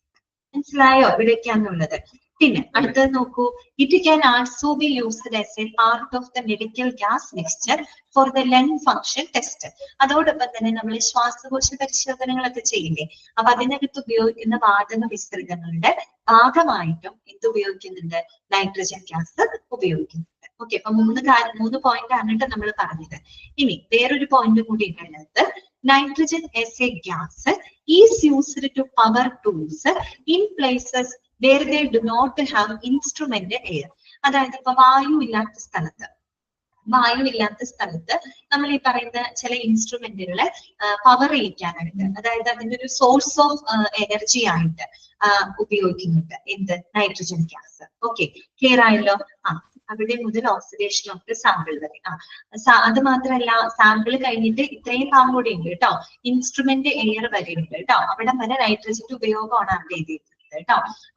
മനസ്സിലായോ എവിടേക്കാന്നുള്ളത്? പിന്നെ അടുത്തത് നോക്കൂ. It can also be used as a part of the medical gas mixture for the lung function test. അതോടൊപ്പം തന്നെ നമ്മൾ ശ്വാസകോശ പരിശോധനകളൊക്കെ ചെയ്യില്ലേ, അപ്പൊ അതിനകത്ത് ഉപയോഗിക്കുന്ന വാതക മിശ്രിതങ്ങളുടെ ഭാഗമായിട്ടും എന്ത് ഉപയോഗിക്കുന്നുണ്ട്? നൈട്രജൻ ഗ്യാസ് ഉപയോഗിക്കുന്നുണ്ട്. ഓക്കെ, അപ്പൊ 3 പോയിന്റ് ആണ് നമ്മൾ പറഞ്ഞത്. ഇനി വേറൊരു പോയിന്റ് കൂടി ഉള്ളത്, nitrogen as a gas is used to power tools in places where they do not have instrumented air. അതായത് ഇപ്പൊ വായു ഇല്ലാത്ത സ്ഥലത്ത് നമ്മൾ ഈ പറയുന്ന ചില ഇൻസ്ട്രുമെന്റുകളെ പവർ ചെയ്യിക്കാനായിട്ട്, അതായത് അതിന്റെ ഒരു സോഴ്സ് ഓഫ് എനർജി ആയിട്ട് ഉപയോഗിക്കുന്നുണ്ട് എന്ത്? Nitrogen gas. ഓക്കെ, ക്ലിയർ ആയല്ലോ? അവിടെ മുതൽ ഓക്സിഡേഷൻ ഓഫ് ദ സാമ്പിൾ വരെ. അത് മാത്രമല്ല, സാമ്പിൾ കഴിഞ്ഞിട്ട് ഇത്രയും ഭാഗം കൂടി ഉണ്ട് കേട്ടോ, ഇൻസ്ട്രുമെന്റ് എയർ വരെ ഉണ്ട് കേട്ടോ. അവിടെ വരെ നൈട്രജന്റെ ഉപയോഗമാണ് അവിടെ എഴുതിയത് കേട്ടോ.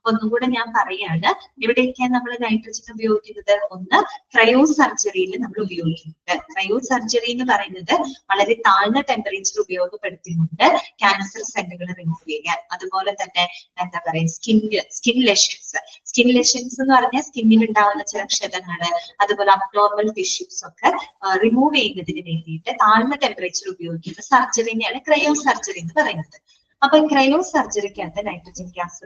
ഒന്നുകൂടെ ഞാൻ പറയാണ്, എവിടെയൊക്കെയാണ് നമ്മൾ നൈട്രജൻ ഉപയോഗിക്കുന്നത്? ഒന്ന്, ക്രയോ സർജറിയിൽ നമ്മൾ ഉപയോഗിക്കുന്നുണ്ട്. ക്രയോ സർജറി എന്ന് പറയുന്നത് വളരെ താഴ്ന്ന ടെമ്പറേച്ചർ ഉപയോഗപ്പെടുത്തിക്കൊണ്ട് ക്യാൻസർ സെല്ലുകൾ റിമൂവ് ചെയ്യാൻ, അതുപോലെ തന്നെ എന്താ പറയുക സ്കിൻ ലെഷൻസ് എന്ന് പറഞ്ഞാൽ സ്കിന്നിൽ ഉണ്ടാവുന്ന ചില ക്ഷതങ്ങള്, അതുപോലെ അബ്നോർമൽ ടിഷ്യൂസ് ഒക്കെ റിമൂവ് ചെയ്യുന്നതിന് വേണ്ടിയിട്ട് താഴ്ന്ന ടെമ്പറേച്ചർ ഉപയോഗിക്കുന്ന സർജറിനെയാണ് ക്രയോ സർജറി എന്ന് പറയുന്നത്. അപ്പൊ ക്രയോ സർജറിക്കകത്ത് നൈട്രജൻ ഗ്യാസ്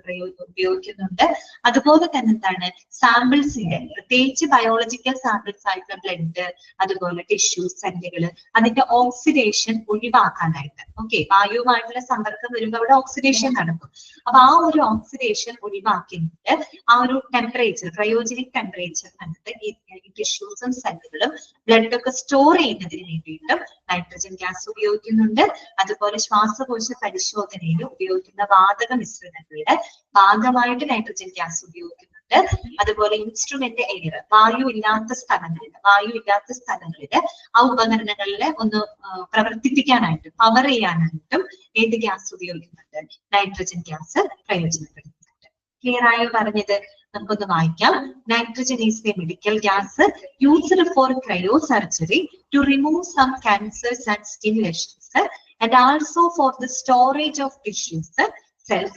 ഉപയോഗിക്കുന്നുണ്ട്. അതുപോലെ തന്നെ എന്താണ് സാമ്പിൾസിന്റെ പ്രത്യേകിച്ച് ബയോളജിക്കൽ സാമ്പിൾസ് ആയിട്ടുള്ള ബ്ലഡ്, അതുപോലെ ടിഷ്യൂ, സെല്ലുകൾ, അതിന്റെ ഓക്സിഡേഷൻ ഒഴിവാക്കാനായിട്ട്. ഓക്കെ, വായുവുമായിട്ടുള്ള സമ്പർക്കം വരുമ്പോൾ അവിടെ ഓക്സിഡേഷൻ നടക്കും. അപ്പൊ ആ ഒരു ഓക്സിഡേഷൻ ഒഴിവാക്കിയിട്ട് ആ ഒരു ടെമ്പറേച്ചർ, ക്രയോജനിക് ടെമ്പറേച്ചർ കണ്ടിട്ട് ഈ ടിഷ്യൂസും സെല്ലുകളും ബ്ലഡ് ഒക്കെ സ്റ്റോർ ചെയ്യുന്നതിന് വേണ്ടിയിട്ടും നൈട്രജൻ ഗ്യാസ് ഉപയോഗിക്കുന്നുണ്ട്. അതുപോലെ ശ്വാസകോശ പരിശോധനയിൽ ഉപയോഗിക്കുന്ന വാതക മിശ്രിതങ്ങളുടെ ഭാഗമായിട്ട് നൈട്രജൻ ഗ്യാസ് ഉപയോഗിക്കുന്നുണ്ട്. അതുപോലെ ഇൻസ്ട്രുമെന്റ് എയർ, വായു ഇല്ലാത്ത സ്ഥലങ്ങളിൽ ആ ഉപകരണങ്ങളിലെ ഒന്ന് പ്രവർത്തിപ്പിക്കാനായിട്ട്, പവർ ചെയ്യാനായിട്ടും ഏത് ഗ്യാസ് ഉപയോഗിക്കുന്നുണ്ട്? Nitrogen gas പ്രയോജനപ്പെടുത്തുന്നുണ്ട്. ക്ലിയർ ആയോ പറഞ്ഞത്? നമുക്കൊന്ന് വായിക്കാം. Nitrogen is a medical gas used for cryo surgery to remove some cancers and skin lesions and also for the storage of tissues, cells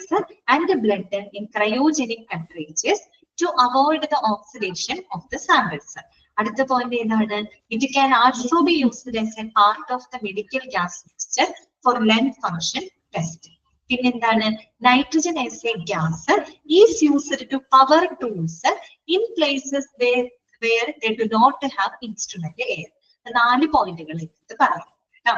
and blood in cryogenic temperatures to avoid the oxidation of the samples. അടുത്ത point ഏതാണ്? It can also be used as a part of the medical gas mixture for lung function test. പിന്നെന്താണ്? Nitrogen as a gas is used to power tools in places where they do not have instrument air. 4 പോയിന്റുകൾ എടുത്ത് പറയാം കേട്ടോ.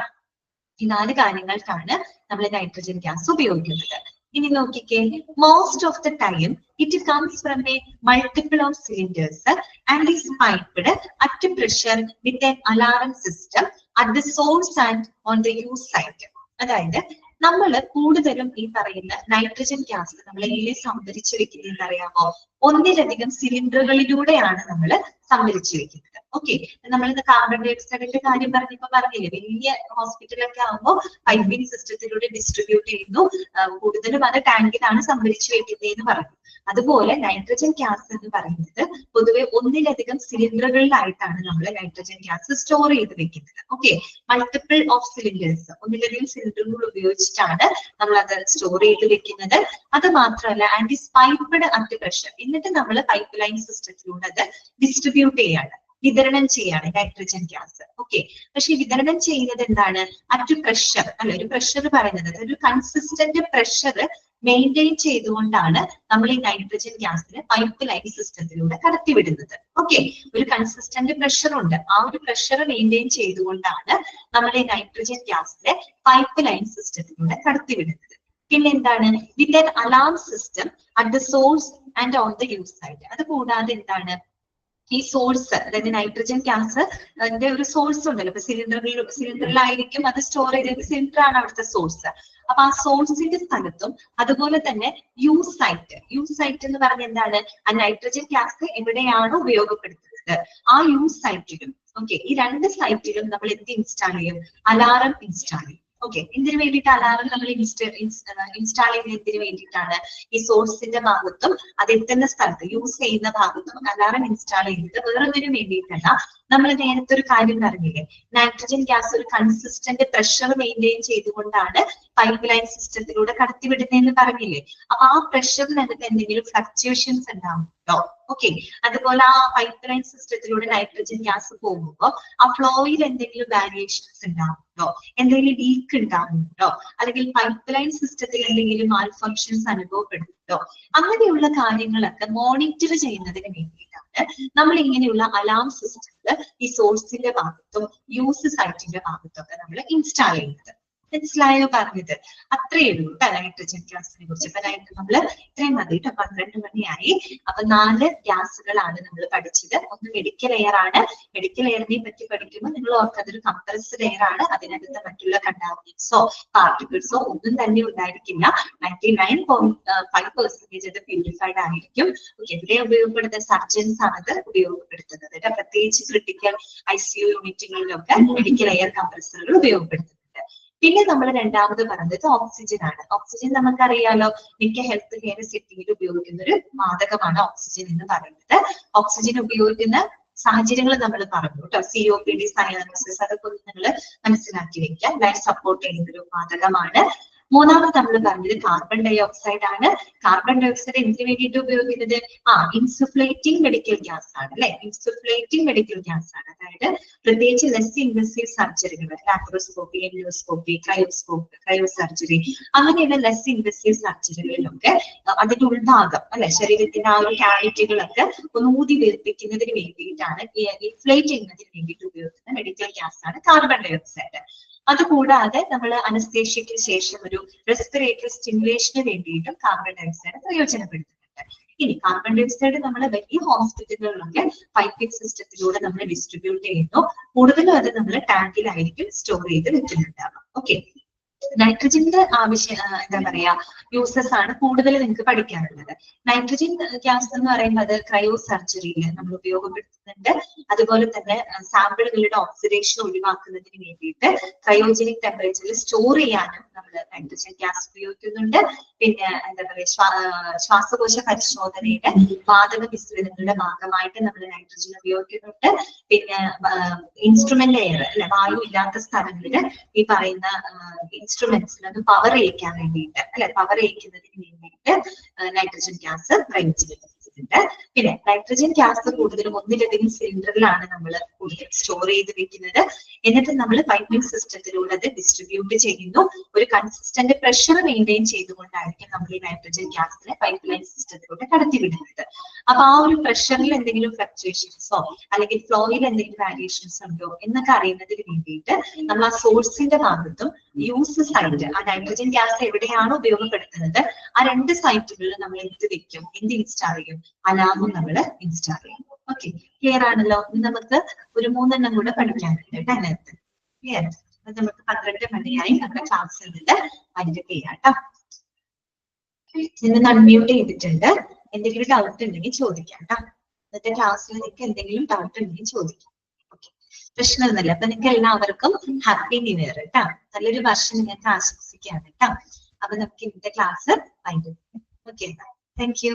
ഈ 4 കാര്യങ്ങൾക്കാണ് നമ്മൾ nitrogen gas ഉപയോഗിക്കുന്നത്. ഇനി നോക്കിക്കേ, most of the time it comes from a multiple of cylinders and is piped at pressure with an alarm system at the source and on the use site. അതായത് നമ്മൾ കൂടുതലും ഈ പറയുന്ന നൈട്രജൻ ഗ്യാസ് നമ്മൾ എങ്ങനെ സംഭരിച്ചു വെക്കുന്നത് അറിയാമോ? ഒന്നിലധികം സിലിണ്ടറുകളിലൂടെയാണ് നമ്മൾ സംഭരിച്ചു വെക്കുന്നത്. ഓക്കെ, നമ്മൾ കാർബൺ ഡൈ ഓക്സൈഡിന്റെ കാര്യം പറഞ്ഞില്ലേ, വലിയ ഹോസ്പിറ്റലൊക്കെ ആകുമ്പോൾ പൈപ്പിംഗ് സിസ്റ്റത്തിലൂടെ ഡിസ്ട്രിബ്യൂട്ട് ചെയ്യുന്നു, കൂടുതലും അത് ടാങ്കിലാണ് സംഭരിച്ചു വെക്കുന്നതെന്ന് പറഞ്ഞു. അതുപോലെ നൈട്രജൻ ഗ്യാസ് എന്ന് പറയുന്നത് പൊതുവെ ഒന്നിലധികം സിലിണ്ടറുകളിലായിട്ടാണ് നമ്മൾ നൈട്രജൻ ഗ്യാസ് സ്റ്റോർ ചെയ്ത് വെക്കുന്നത്. ഓക്കെ, മൾട്ടിപ്പിൾ ഓഫ് സിലിണ്ടേഴ്സ്, ഒന്നിലധികം സിലിണ്ടറുകൾ ഉപയോഗിച്ചിട്ടാണ് നമ്മൾ അത് സ്റ്റോർ ചെയ്ത് വെക്കുന്നത്. അത് മാത്രമല്ല, and is piped at pressure, എന്നിട്ട് നമ്മൾ പൈപ്പ് ലൈൻ സിസ്റ്റത്തിലൂടെ അത് ഡിസ്ട്രിബ്യൂട്ട് ചെയ്യാണ്, വിതരണം ചെയ്യാണ് നൈട്രജൻ ഗ്യാസ്. ഓക്കെ, പക്ഷെ വിതരണം ചെയ്യുന്നത് എന്താണ്? അറ്റ് പ്രഷർ അല്ല, ഒരു പ്രഷർ പറയുന്നത് ഒരു കൺസിസ്റ്റന്റ് പ്രഷർ മെയിൻറ്റെയിൻ ചെയ്തുകൊണ്ടാണ് നമ്മൾ ഈ നൈട്രജൻ ഗ്യാസിന് പൈപ്പ് ലൈൻ സിസ്റ്റത്തിലൂടെ കടത്തിവിടുന്നത്. ഓക്കെ, ഒരു കൺസിസ്റ്റന്റ് പ്രഷർ ഉണ്ട്, ആ ഒരു പ്രഷർ മെയിൻറ്റെയിൻ ചെയ്തുകൊണ്ടാണ് നമ്മൾ ഈ നൈട്രജൻ ഗ്യാസിനെ പൈപ്പ് ലൈൻ സിസ്റ്റത്തിലൂടെ കടത്തിവിടുന്നത്. പിന്നെ എന്താണ്? With an alarm system at the source and on the use side. അത് കൂടാതെ എന്താണ്? ഈ സോഴ്സ്, അതായത് നൈട്രജൻ ഗ്യാസ് അതിന്റെ ഒരു സോഴ്സ് ഉണ്ടല്ലോ, ഇപ്പൊ സിലിണ്ടറിലായിരിക്കും അത് സ്റ്റോർ ചെയ്തത്, സിലിണ്ടർ ആണ് അവിടുത്തെ സോഴ്സ്. അപ്പൊ ആ സോഴ്സിന്റെ സ്ഥലത്തും അതുപോലെ തന്നെ യൂസ് സൈറ്റ് എന്ന് പറഞ്ഞ എന്താണ്? ആ നൈട്രജൻ ഗ്യാസ് എവിടെയാണ് ഉപയോഗപ്പെടുത്തുന്നത്, ആ യൂസ് സൈറ്റിലും. ഓക്കെ, ഈ 2 സൈറ്റിലും നമ്മൾ എന്ത് ഇൻസ്റ്റാൾ ചെയ്യും? അലാറം ഇൻസ്റ്റാൾ ചെയ്യും. ഓക്കെ, എന്തിനു വേണ്ടിയിട്ട് അലാറം നമ്മൾ ഇൻസ്റ്റാൾ ചെയ്യുന്നത്? എന്തിനു വേണ്ടിയിട്ടാണ്? ഈ സോഴ്സിന്റെ ഭാഗത്തും അത് എത്തുന്ന സ്ഥലത്ത് യൂസ് ചെയ്യുന്ന ഭാഗത്തും അലാറം ഇൻസ്റ്റാൾ ചെയ്യുന്നത് വേറൊന്നിനും വേണ്ടിയിട്ടല്ല. നമ്മൾ നേരത്തെ ഒരു കാര്യം പറഞ്ഞില്ലേ, നൈട്രജൻ ഗ്യാസ് ഒരു കൺസിസ്റ്റന്റ് പ്രഷർ മെയിൻറ്റെയിൻ ചെയ്തുകൊണ്ടാണ് പൈപ്പ് ലൈൻ സിസ്റ്റത്തിലൂടെ കടത്തിവിടുന്നതെന്ന് പറഞ്ഞില്ലേ. അപ്പൊ ആ പ്രഷറിനകത്ത് എന്തെങ്കിലും ഫ്ലക്ച്വേഷൻസ് ഉണ്ടാവുന്നുണ്ടോ? ഓക്കെ, അതുപോലെ ആ പൈപ്പ് ലൈൻ സിസ്റ്റത്തിലൂടെ നൈട്രജൻ ഗ്യാസ് പോകുമ്പോൾ ആ ഫ്ലോയിൽ എന്തെങ്കിലും വാരിയേഷൻസ് ഉണ്ടാവുന്നുണ്ടോ? എന്തെങ്കിലും ലീക്ക് ഉണ്ടാവുന്നുണ്ടോ? അല്ലെങ്കിൽ പൈപ്പ് ലൈൻ സിസ്റ്റത്തിൽ എന്തെങ്കിലും മാൽ ഫങ്ഷൻസ് അനുഭവപ്പെടുന്നുണ്ടോ? അങ്ങനെയുള്ള കാര്യങ്ങളൊക്കെ മോണിറ്റർ ചെയ്യുന്നതിന് വേണ്ടിയിട്ടാണ് നമ്മൾ ഇങ്ങനെയുള്ള അലാം സിസ്റ്റങ്ങൾ ഈ സോഴ്സിന്റെ ഭാഗത്തും യൂസ് സൈറ്റിന്റെ ഭാഗത്തും ഒക്കെ നമ്മൾ ഇൻസ്റ്റാൾ ചെയ്യുന്നത്. മനസ്സിലായോ പറഞ്ഞത്? അത്രയേ ഉള്ളൂ നൈട്രജൻ ഗ്യാസിനെ കുറിച്ച്. അപ്പൊ നമ്മള് ഇത്രയും മതി കേട്ടോ, 12 മണിയായി. അപ്പൊ 4 ഗ്യാസുകളാണ് നമ്മൾ പഠിച്ചത്. ഒന്ന് മെഡിക്കൽ എയർ ആണ്. മെഡിക്കൽ എയറിനെ പറ്റി പഠിക്കുമ്പോൾ നിങ്ങൾ ഓർക്കുന്നത് ഒരു കംപ്രസ്ഡ് എയർ ആണ്, അതിനകത്ത് മറ്റുള്ള കണ്ടാമിനേറ്റ്സോ പാർട്ടിക്കിൾസോ ഒന്നും തന്നെ ഉണ്ടായിരിക്കില്ല. 99.5% അത് പ്യൂരിഫൈഡ് ആയിരിക്കും. എവിടെ ഉപയോഗപ്പെടുത്തുന്ന സർജൻസ് ആണ് അത് ഉപയോഗപ്പെടുത്തുന്നത്. പ്രത്യേകിച്ച് ക്രിട്ടിക്കൽ ICU യൂണിറ്റുകളിലൊക്കെ മെഡിക്കൽ എയർ കംപ്രസറുകൾ ഉപയോഗപ്പെടുത്തുന്നത്. പിന്നെ നമ്മൾ രണ്ടാമത് പറഞ്ഞത് ഓക്സിജൻ ആണ്. ഓക്സിജൻ നമുക്കറിയാലോ, മിക്ക ഹെൽത്ത് കെയർ സെറ്റിംഗിൽ ഉപയോഗിക്കുന്ന ഒരു വാതകമാണ് ഓക്സിജൻ എന്ന് പറയുന്നത്. ഓക്സിജൻ ഉപയോഗിക്കുന്ന സാഹചര്യങ്ങൾ നമ്മൾ പറഞ്ഞു കേട്ടോ. COPD, സയാനോസിസ്, അതൊക്കെ നിങ്ങൾ മനസ്സിലാക്കി വെക്കാം. ലൈഫ് സപ്പോർട്ട് ചെയ്യുന്ന ഒരു വാതകമാണ്. മൂന്നാമത് നമ്മൾ പറഞ്ഞത് കാർബൺ ഡൈ ഓക്സൈഡ് ആണ്. കാർബൺ ഡൈ ഓക്സൈഡ് എന്തിനു വേണ്ടിയിട്ട് ഉപയോഗിക്കുന്നത്? ഇൻസുഫ്ലേറ്റിംഗ് മെഡിക്കൽ ഗ്യാസ് ആണ് അല്ലെ. ഇൻസുഫ്ലേറ്റിംഗ് മെഡിക്കൽ ഗ്യാസ് ആണ്. അതായത് പ്രത്യേകിച്ച് ലെസ് ഇൻവെസീവ് സർജറികൾ, ലാപ്രോസ്കോപ്പി, എൻഡോസ്കോപ്പി, ക്രയോ സർജറി, അങ്ങനെയുള്ള ലെസ് ഇൻവെസീവ് സർജറികളിലൊക്കെ അതിന്റെ ഉൾഭാഗം അല്ലെ, ശരീരത്തിന്റെ ആ ഒരു ക്യാവിറ്റികളൊക്കെ ഒന്ന് ഊതി വീർപ്പിക്കുന്നതിന് വേണ്ടിയിട്ടാണ്, ഇൻഫ്ലേറ്റ് ചെയ്യുന്നതിന് വേണ്ടിയിട്ട് ഉപയോഗിക്കുന്ന മെഡിക്കൽ ഗ്യാസ് ആണ് കാർബൺ ഡൈ ഓക്സൈഡ്. അതുകൂടാതെ നമ്മൾ അനസ്തേഷ്യയ്ക്ക് ശേഷം ഒരു റെസ്പിറേറ്ററി സ്റ്റിമുലേഷന് വേണ്ടിയിട്ടും കാർബൺ ഡൈ ഓക്സൈഡ് പ്രയോജനപ്പെടുത്തുന്നുണ്ട്. ഇനി കാർബൺ ഡൈ ഓക്സൈഡ് നമ്മൾ വലിയ ഹോസ്പിറ്റലുകളിലൊക്കെ പൈപ്പിംഗ് സിസ്റ്റത്തിലൂടെ നമ്മൾ ഡിസ്ട്രിബ്യൂട്ട് ചെയ്യുന്നു. കൂടുതലും അത് നമ്മൾ ടാങ്കിലായിരിക്കും സ്റ്റോർ ചെയ്ത് വെക്കുന്നുണ്ടാവും. ഓക്കെ, നൈട്രജന്റെ എന്താ പറയാ യൂസസ് ആണ് കൂടുതൽ നിങ്ങൾക്ക് പഠിക്കാനുള്ളത്. നൈട്രജൻ ഗ്യാസ് എന്ന് പറയുന്നത് ക്രയോ സർജറിയിൽ നമ്മൾ ഉപയോഗപ്പെടുത്തുന്നുണ്ട്. അതുപോലെ തന്നെ സാമ്പിളുകളുടെ ഓക്സിഡേഷൻ ഒഴിവാക്കുന്നതിന് വേണ്ടിയിട്ട് ക്രയോജനിക് ടെമ്പറേച്ചറിൽ സ്റ്റോർ ചെയ്യാനും നമ്മൾ നൈട്രജൻ ഗ്യാസ് ഉപയോഗിക്കുന്നുണ്ട്. പിന്നെ എന്താ പറയുക, ശ്വാസകോശ പരിശോധനയുടെ വാതക മിശ്രിതങ്ങളുടെ ഭാഗമായിട്ട് നമ്മൾ നൈട്രജൻ ഉപയോഗിക്കുന്നുണ്ട്. പിന്നെ ഇൻസ്ട്രുമെന്റ് എയർ അല്ലെ, വായു ഇല്ലാത്ത സ്ഥലങ്ങളിൽ ഈ പറയുന്ന ഇൻസ്ട്രുമെന്റ്സിൽ അത് പവർ ചെയ്യിക്കാൻ വേണ്ടിയിട്ട് അല്ലെ, പവർ ചെയ്യിക്കുന്നതിന് വേണ്ടിയിട്ട് നൈട്രജൻ ഗ്യാസ് പ്രയോഗിച്ചിട്ടുണ്ട്. പിന്നെ നൈട്രജൻ ഗ്യാസ് കൂടുതലും ഒന്നിലധികം സിലിണ്ടറിലാണ് നമ്മൾ കൂടുതൽ സ്റ്റോർ ചെയ്ത് വെക്കുന്നത്. എന്നിട്ട് നമ്മൾ പൈപ്പിംഗ് സിസ്റ്റത്തിലൂടെ അത് ഡിസ്ട്രിബ്യൂട്ട് ചെയ്യുന്നു. ഒരു കൺസിസ്റ്റന്റ് പ്രഷർ മെയിൻറ്റെയിൻ ചെയ്തുകൊണ്ടായിരിക്കും നമ്മൾ ഈ നൈട്രജൻ ഗ്യാസിനെ പൈപ്പ് ലൈൻ സിസ്റ്റത്തിലൂടെ കടത്തിവിടുന്നത്. അപ്പൊ ആ ഒരു പ്രഷറിൽ എന്തെങ്കിലും ഫ്ലക്ച്വേഷൻസോ അല്ലെങ്കിൽ ഫ്ലോയിൽ എന്തെങ്കിലും വാരിയേഷൻസ് ഉണ്ടോ എന്നൊക്കെ അറിയുന്നതിന് വേണ്ടിയിട്ട് നമ്മൾ ആ സോഴ്സിന്റെ ഭാഗത്തും യൂസ് സൈറ്റ്, ആ നൈട്രജൻ ഗ്യാസ് എവിടെയാണോ ഉപയോഗപ്പെടുത്തുന്നത് ആ രണ്ട് സൈറ്റുകളിൽ നമ്മൾ എന്ത് വെക്കും, എന്ത് ഇൻസ്റ്റാൾ ചെയ്യും, അലാമും നമ്മൾ ഇൻസ്റ്റാൾ ചെയ്യും. ഓക്കെ, ക്ലിയർ ആണല്ലോ. നമുക്ക് ഒരു 3 കൂടെ പഠിക്കാനുണ്ട് കേട്ടോ അതിനകത്ത്. ക്ലിയർ? അത് നമുക്ക് 12 മണിയായി നമ്മുടെ ക്ലാസ്സിൽ നിന്ന് വൈൻഡപ്പ് ചെയ്യാം കേട്ടോ. നിന്ന് അൺമ്യൂട്ട് ചെയ്തിട്ടുണ്ട്. എന്തെങ്കിലും ഡൗട്ട് ഉണ്ടെങ്കിൽ ചോദിക്കാം കേട്ടോ. ഇന്നത്തെ ക്ലാസ്സിൽ നിങ്ങൾക്ക് എന്തെങ്കിലും ഡൗട്ട് ഉണ്ടെങ്കിൽ ചോദിക്കാം. ഓക്കെ, പ്രശ്നമൊന്നുമില്ല. അപ്പൊ നിങ്ങൾക്ക് എല്ലാവർക്കും ഹാപ്പി ന്യൂ ഇയർ കേട്ടോ. നല്ലൊരു വർഷം നിങ്ങൾക്ക് ആശംസിക്കാം കേട്ടോ. അപ്പൊ നമുക്ക് ഇന്നത്തെ class wind up. Okay, thank you.